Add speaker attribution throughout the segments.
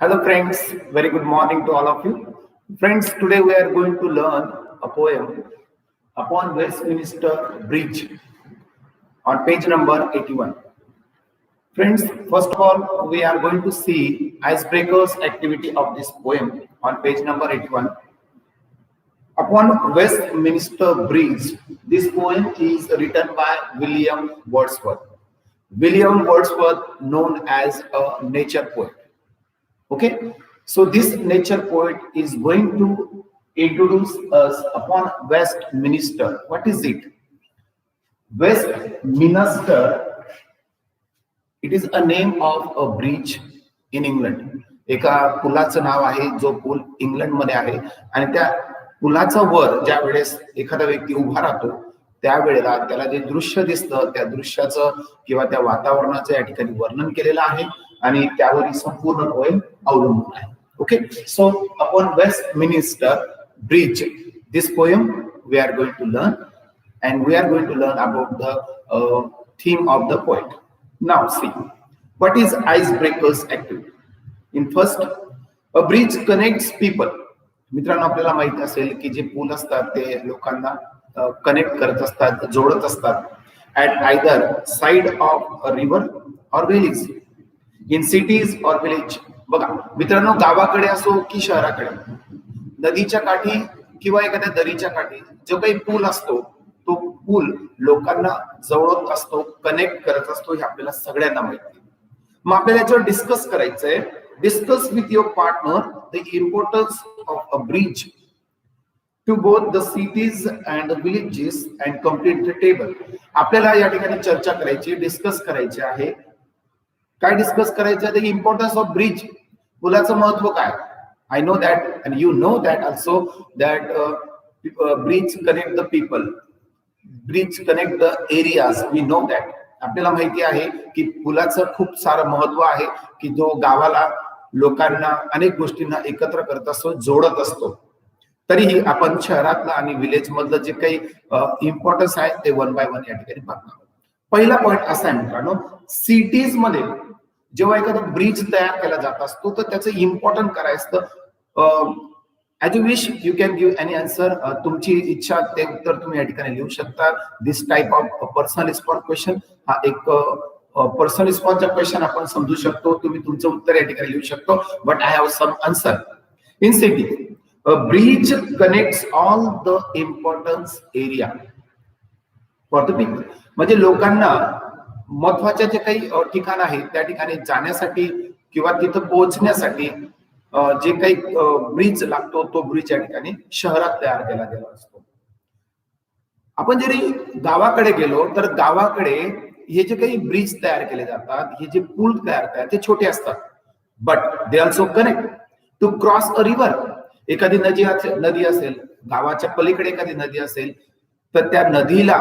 Speaker 1: Hello friends, very good morning to all of you. Friends, today we are going to learn a poem upon Westminster Bridge on page number 81. Friends, first of all, we are going to see icebreakers activity of this poem on page number 81. Upon Westminster Bridge, this poem is written by William Wordsworth. William Wordsworth, known as a nature poet. Okay, so this nature poet is going to introduce us upon Westminster. What is it? Westminster, it is a name of a bridge in England. एका पुलाचं नाव आहे जो पूल England मध्ये आहे आणि त्या पुलाचा वर ज्या वेळेस एखादा व्यक्ती उभा राहतो त्यावेळेला त्याला जे दृश्य दिसतं त्या दृश्याचं किंवा त्या वातावरणाचं या ठिकाणी वर्णन केलेलं आहे आणि त्यावर संपूर्ण पोएम अवलंबून आहे. Okay, so upon Westminster bridge this poem we are going to learn and we are going to learn about the theme of the poet. Now see, what is icebreakers activity? In first, a bridge connects people. मित्रांनो, आपल्याला माहित असेल की जे पूल असतात ते लोकांना connect करत असतात, जोडत असतात at either side of a river or valleys, in cities or village. बघा मित्रांनो, गावाकडे असो की शहराकडे, नदीच्या काठी किंवा एखाद्या दरीच्या काठी जो काही पूल असतो तो पूल लोकांना जोडत असतो, कनेक्ट करत असतो, हे आपल्याला सगळ्यांना माहिती. मग आपल्याला याच्यावर डिस्कस करायचंय. Discuss with your partner the importance of a bridge to both the cities and the villages and complete the table. आपल्याला या ठिकाणी चर्चा करायची, डिस्कस करायची आहे. काय डिस्कस करायचं आहे? द इम्पॉर्टन्स ऑफ ब्रिज, पुलाचं महत्व काय. I know that and you know that also that bridge connect the people, bridge connect the areas, we know that. आपल्याला माहिती आहे की पुलाचं खूप सारं महत्व आहे की जो गावाला, लोकांना, अनेक गोष्टींना एकत्र करत असतो, जोडत असतो. तरीही आपण शहरातलं आणि विलेज मधलं जे काही इम्पॉर्टन्स आहे ते वन बाय वन या ठिकाणी पाहणार. पहिला पॉइंट असा आहे मित्रांनो, सिटीज मध्ये जेव्हा एखादा ब्रिज तयार केला जात असतो तर त्याचं इम्पॉर्टंट काय असतं. As you wish, you can give any answer. तुमची इच्छा ते उत्तर तुम्ही या ठिकाणी लिहू शकता. This type of personal response question हा एक पर्सनल रिस्पॉन्सचा क्वेश्चन आपण समजू शकतो. तुम्ही तुमचं उत्तर या ठिकाणी लिहू शकतो. But I have some answer. In city a bridge connects all the importance area for the people. म्हणजे लोकांना महत्वाच्या जे काही ठिकाण आहेत त्या ठिकाणी जाण्यासाठी किंवा तिथं पोहोचण्यासाठी जे काही ब्रिज लागतो तो ब्रिज या ठिकाणी शहरात तयार केला गेला असतो. आपण जरी गावाकडे गेलो तर गावाकडे हे जे काही ब्रिज तयार केले जातात, हे जे पूल तयार करतात ते छोटे असतात. But they also connect to cross a river. एखादी नदी असेल, गावाच्या पलीकडे एखादी नदी असेल तर त्या नदीला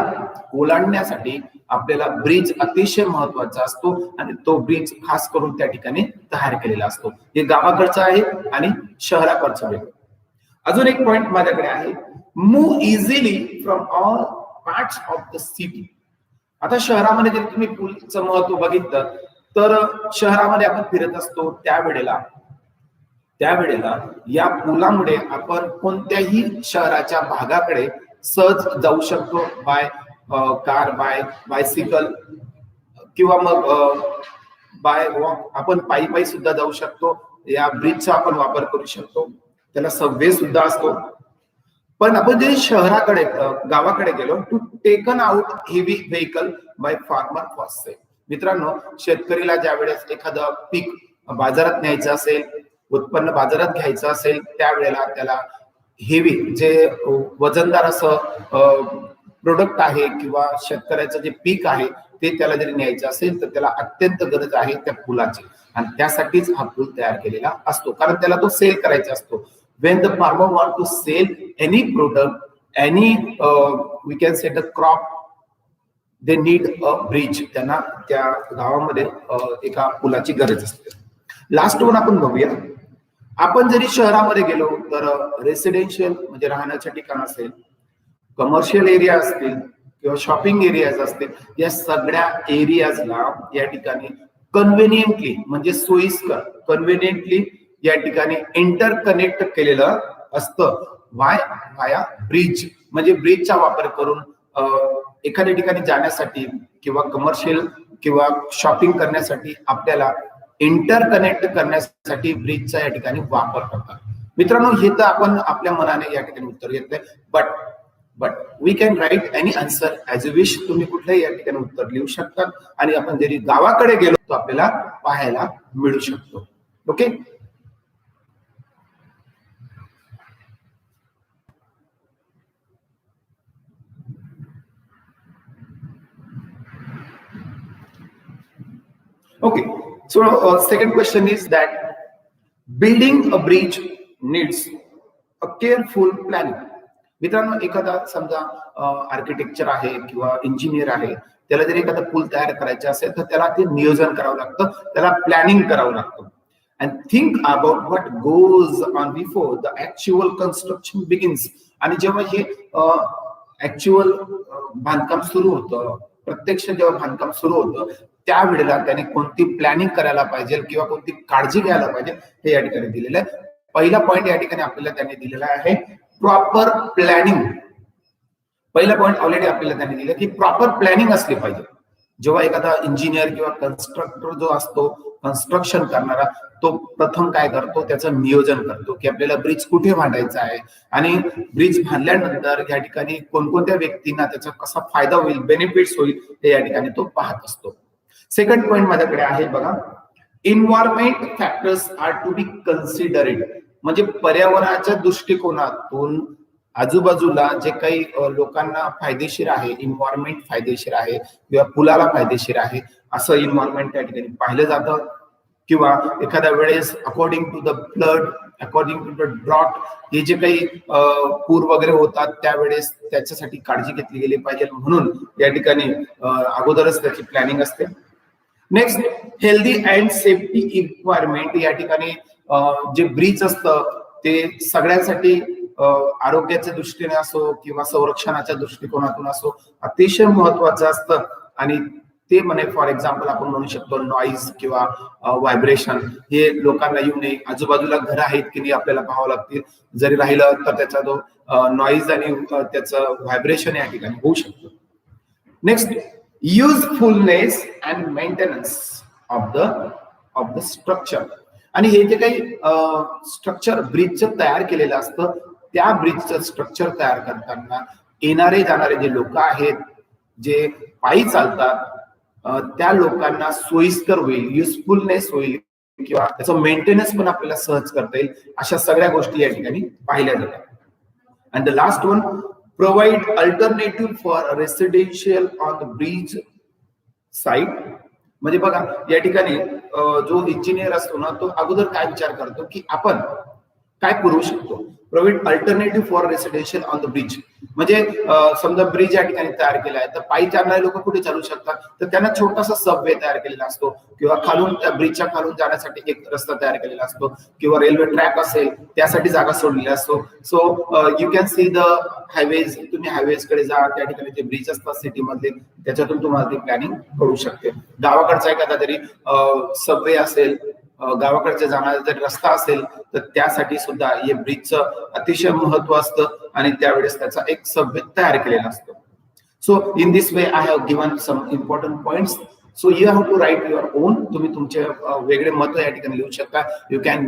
Speaker 1: ओलांडण्यासाठी आपल्याला ब्रिज अतिशय महत्वाचा असतो आणि तो ब्रिज खास करून त्या ठिकाणी तयार केलेला असतो. हे गावाकडचं आहे आणि शहराकडचं वेगळं. अजून एक पॉइंट माझ्याकडे आहे, move easily from all parts of the city. आता शहरामध्ये जर तुम्ही पूलचं महत्व बघितलं तर शहरामध्ये आपण फिरत असतो त्यावेळेला या पुलामुळे आपण कोणत्याही शहराच्या भागाकडे सहज जाऊ शकतो. बाय कार, बाय बायसिकल किंवा मग बाय वॉक, आपण पायी सुद्धा जाऊ शकतो. या ब्रिजचा आपण वापर करू शकतो. त्याला सबवे सुद्धा असतो. पण आपण जे शहराकडे, गावाकडे गेलो, to taken out heavy vehicle by farmer for sale. मित्रांनो, शेतकरीला ज्या वेळेस एखादं पीक बाजारात न्यायचं असेल, उत्पन्न बाजारात घ्यायचं असेल, त्यावेळेला त्याला हेवी जे वजनदार असं प्रोडक्ट आहे किंवा शेतकऱ्याचं जे पीक आहे ते त्याला जरी न्यायचं असेल तर त्याला अत्यंत गरज आहे त्या पुलाची. आणि त्यासाठीच हा पूल तयार केलेला असतो, कारण त्याला तो सेल करायचा असतो. when the farmer want to sell any product, any we can say the crop, they need a bridge. त्यांना त्या गावामध्ये एका पुलाची गरज असते. लास्ट वन आपण बघूया. आपण जरी शहरामध्ये गेलो तर रेसिडेन्शियल म्हणजे राहण्याच्या ठिकाण असेल, कमर्शियल एरिया असतील किंवा शॉपिंग एरियाज असतील, या सगळ्या एरियाजला या ठिकाणी कन्व्हिनियंटली म्हणजे सोयीस्कर, कन्व्हिनियंटली या ठिकाणी इंटरकनेक्ट केलेलं असतं व्हाया ब्रिज. म्हणजे ब्रिजचा वापर करून एखाद्या ठिकाणी जाण्यासाठी किंवा कमर्शियल किंवा शॉपिंग करण्यासाठी आपल्याला इंटरकनेक्ट करण्यासाठी ब्रिजचा या ठिकाणी वापर करतात. मित्रांनो, हे तर आपण आपल्या मनाने या ठिकाणी उत्तर घेतलंय, but we can write any answer as you wish. तुम्ही कुठल्याही या ठिकाणी उत्तर लिहू शकतात आणि आपण जरी गावाकडे गेलो तो आपल्याला पाहायला मिळू शकतो. Okay, okay. So second question is that building a bridge needs a careful planning. मित्रांनो, एखादा समजा आर्किटेक्चर आहे किंवा इंजिनियर आहे, त्याला जर एखादा पूल तयार करायचा असेल तर त्याला ते नियोजन करावं लागतं, त्याला प्लॅनिंग करावं लागतं. And think about what goes on before the actual construction begins. आणि जेव्हा हे ऍक्च्युअल बांधकाम सुरू होतं, प्रत्यक्ष जेव्हा बांधकाम सुरू होतं, त्यावेळेला त्याने कोणती प्लॅनिंग करायला पाहिजे किंवा कोणती काळजी घ्यायला पाहिजे हे या ठिकाणी दिलेलं आहे. पहिला पॉईंट या ठिकाणी आपल्याला त्यांनी दिलेला आहे प्रॉपर प्लॅनिंग. पहिला पॉईंट ऑलरेडी आपल्याला त्यांनी दिलं की प्रॉपर प्लॅनिंग असली पाहिजे. जेव्हा एखादा इंजिनियर किंवा कन्स्ट्रक्टर जो असतो, कन्स्ट्रक्शन करणारा, तो प्रथम काय करतो, त्याचं नियोजन करतो की आपल्याला ब्रिज कुठे बांधायचा आहे आणि ब्रिज बांधल्यानंतर या ठिकाणी कोणकोणत्या व्यक्तींना त्याचा कसा फायदा होईल, बेनिफिट्स होईल, हे या ठिकाणी तो पाहत असतो. सेकंड पॉइंट माझ्याकडे आहे बघा, environment factors R to be कन्सिडरेड. म्हणजे पर्यावरणाच्या दृष्टिकोनातून आजूबाजूला जे काही लोकांना फायदेशीर आहे, एन्व्हायरमेंट फायदेशीर आहे किंवा पुलाला फायदेशीर आहे असं एन्व्हायरमेंट त्या ठिकाणी पाहिलं जातं. किंवा एखाद्या वेळेस according to the flood, according to the drought, हे जे काही पूर वगैरे होतात त्यावेळेस त्याच्यासाठी काळजी घेतली गेली पाहिजे, म्हणून या ठिकाणी अगोदरच त्याची प्लॅनिंग असते. Next, healthy and safety requirement. या ठिकाणी जे ब्रिज असतं ते सगळ्यांसाठी आरोग्याच्या दृष्टीने असो किंवा संरक्षणाच्या दृष्टिकोनातून असो अतिशय महत्वाचं असतं. आणि ते म्हणे फॉर एक्झाम्पल आपण म्हणू शकतो नॉईज किंवा व्हायब्रेशन हे लोकांना येऊ नये. आजूबाजूला घरं आहेत की नाही आपल्याला पाहावं लागतील, जरी राहिलं तर त्याचा जो नॉईज आणि त्याचं व्हायब्रेशन या ठिकाणी होऊ शकतं. Next, usefulness and maintenance of the structure. आणि हे जे काही स्ट्रक्चर ब्रिजचं तयार केलेलं असतं, त्या ब्रिजचं स्ट्रक्चर तयार करताना येणारे जाणारे जे लोक आहेत, जे पायी चालतात, त्या लोकांना सोयीस्कर होईल, युजफुलनेस होईल किंवा त्याचं मेंटेनन्स पण आपल्याला सहज करता येईल, अशा सगळ्या गोष्टी या ठिकाणी पाहिल्या जातात. And the last one, provide alternative for residential on the bridge site. म्हणजे बघा, या ठिकाणी जो इंजिनियर असतो ना, तो अगोदर काय विचार करतो की आपण काय पुरवू शकतो. Provide alternative for residential on the bridge. म्हणजे समजा ब्रिज या ठिकाणी तयार केला आहे, तर पायी चालणारे लोक कुठे चालू शकतात, तर त्यांना छोटासा सबवे तयार केलेला असतो किंवा खालून त्या ब्रिजच्या खालून जाण्यासाठी एक रस्ता तयार केलेला असतो किंवा रेल्वे ट्रॅक असेल त्यासाठी जागा सोडलेली असतो. So you can see the highways. तुम्ही हायवेज कडे जा, त्या ठिकाणी जे ब्रिज असतात सिटी मधले, त्याच्यातून तुम्हाला ती प्लॅनिंग करू शकते. गावाकडचा एखादा तरी सबवे असेल, गावाकडच्या जाणारा जर रस्ता असेल, तर त्यासाठी सुद्धा हे ब्रिजचं अतिशय महत्व असतं आणि त्यावेळेस त्याचा एक सबवे तयार केलेला असतो. So in this way I have given some important points. So you have to write your own. तुम्ही तुमचे वेगळे मत या ठिकाणी लिहू शकता. You can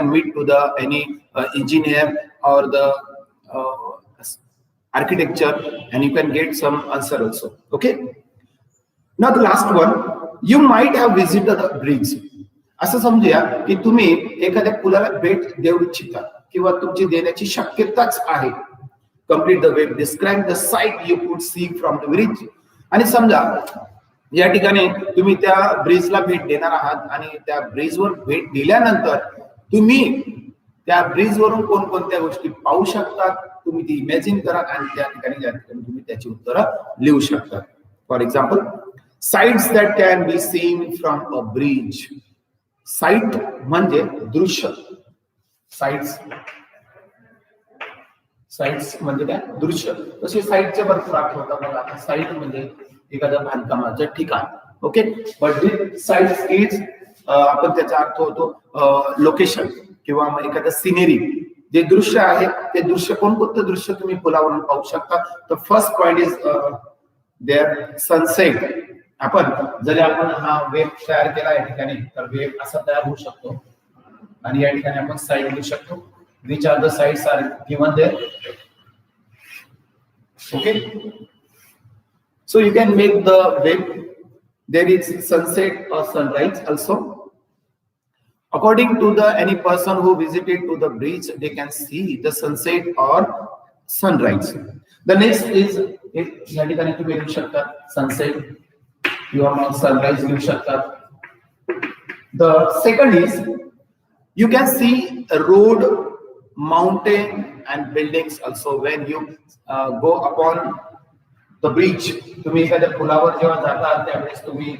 Speaker 1: meet to the any engineer or the architecture and you can get some answer also. Okay, now the last one, you might have visited the bridge. असं समजूया की तुम्ही एखाद्या पुलाला भेट देऊ इच्छिता किंवा तुमची देण्याची शक्यताच आहे. Complete the web, describe the site you could see from the bridge. आणि समजा या ठिकाणी तुम्ही त्या ब्रिजला भेट देणार आहात आणि त्या ब्रिजवर भेट दिल्यानंतर तुम्ही त्या ब्रिजवरून कोणकोणत्या गोष्टी पाहू शकतात, तुम्ही ती इमॅजिन करा आणि त्या ठिकाणी तुम्ही त्याची उत्तरं लिहू शकता. For example, sites that can be seen from a bridge. Site म्हणजे दृश्य. साइट्स म्हणजे काय, दृश्य. तसे साइटचे भरपूर अर्थ होतात बघा. आता साइट म्हणजे एखाद्या बांधकामाचं ठिकाण. Okay, but this sites is आपण त्याचा अर्थ होतो लोकेशन किंवा मग एखादं सिनेरी, जे दृश्य आहे ते दृश्य कोणतं दृश्य तुम्ही पुलावरून पाहू शकता. तर first point is there sunset. आपण जरी आपण हा वेब तयार केला या ठिकाणी, तर वेब असा तयार होऊ शकतो आणि या ठिकाणी आपण साइड लिहू शकतो. Which are the sides are given there. Okay, so you can make the web. There is sunset or sunrise also. According to the any person who visited to the bridge, they can see the sunset or sunrise. The next is या ठिकाणी तुम्ही लिहू शकता sunset किंवा मग sunrise लिहू शकता. The second is you can see a road, mountain and buildings also when you go upon the bridge. तुम्ही एखाद्या पुलावर जेव्हा जातात त्यावेळेस तुम्ही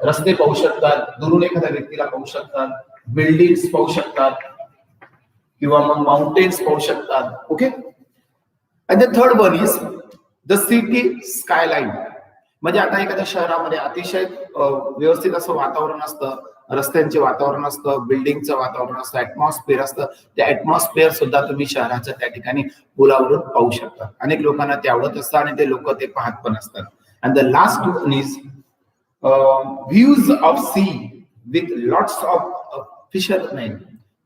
Speaker 1: रस्ते पाहू शकतात, दुरून एखाद्या व्यक्तीला पाहू शकतात, बिल्डिंग्स पाहू शकतात किंवा मग माउंटेन्स पाहू शकतात. Okay, and the third one is the city skyline. म्हणजे आता एखाद्या शहरामध्ये अतिशय व्यवस्थित असं वातावरण असतं, रस्त्यांचे वातावरण असतं, बिल्डिंगचं वातावरण असतं, ऍटमॉस्फिअर असतं. त्या ऍटमॉस्फिअर सुद्धा तुम्ही शहराचं त्या ठिकाणी पुलावरून पाहू शकता. अनेक लोकांना ते आवडत असतं आणि ते लोक ते पाहत पण असतात. And the last one is views of sea with lots of fisherman.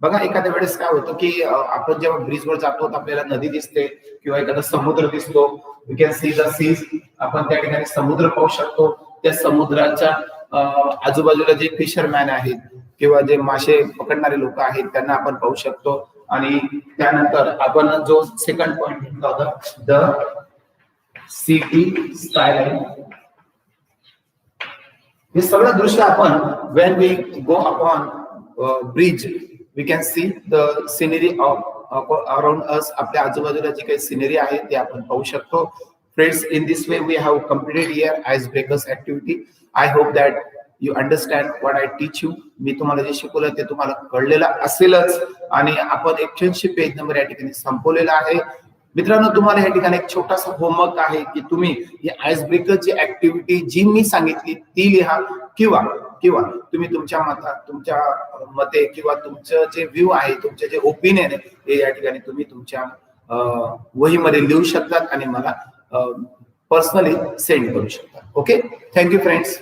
Speaker 1: बघा एखाद्या वेळेस काय होतं की आपण जेव्हा ब्रिजवर जातो तर आपल्याला नदी दिसते किंवा एखादा समुद्र दिसतो. We can see the seas. आपण त्या ठिकाणी समुद्र पाहू शकतो. त्या समुद्राच्या आजूबाजूला जे फिशरमॅन आहेत किंवा जे मासे पकडणारे लोक आहेत त्यांना आपण पाहू शकतो. आणि त्यानंतर आपण जो सेकंड पॉइंट घेतला होता द सिटी स्कायलाईन. हे सगळं दृश्य आपण when we go upon bridge we can see the scenery of around us. आपल्या आजूबाजूला जी काही सिनरी आहे ते आपण पाहू शकतो. Friends, in this way we have completed here icebreakers activity. I hope that you understand what I teach you. मी तुम्हाला जे शिकवलं ते तुम्हाला कळलेलं असेलच आणि आपण 180 पेज नंबर या ठिकाणी संपवलेला आहे. मित्रांनो, तुम्हाला या ठिकाणी एक छोटासा होमवर्क आहे की तुम्ही ही आइसब्रेकरची ऍक्टिव्हिटी जी मी सांगितली ती लिहा किंवा तुम्ही तुमच्या मते किंवा तुमचं जे व्ह्यू आहे, तुमचे जे ओपिनियन आहे ते या ठिकाणी तुम्ही तुमच्या वहीमध्ये लिहू शकतात आणि मला पर्सनली सेंड करू शकता. Okay, thank you friends.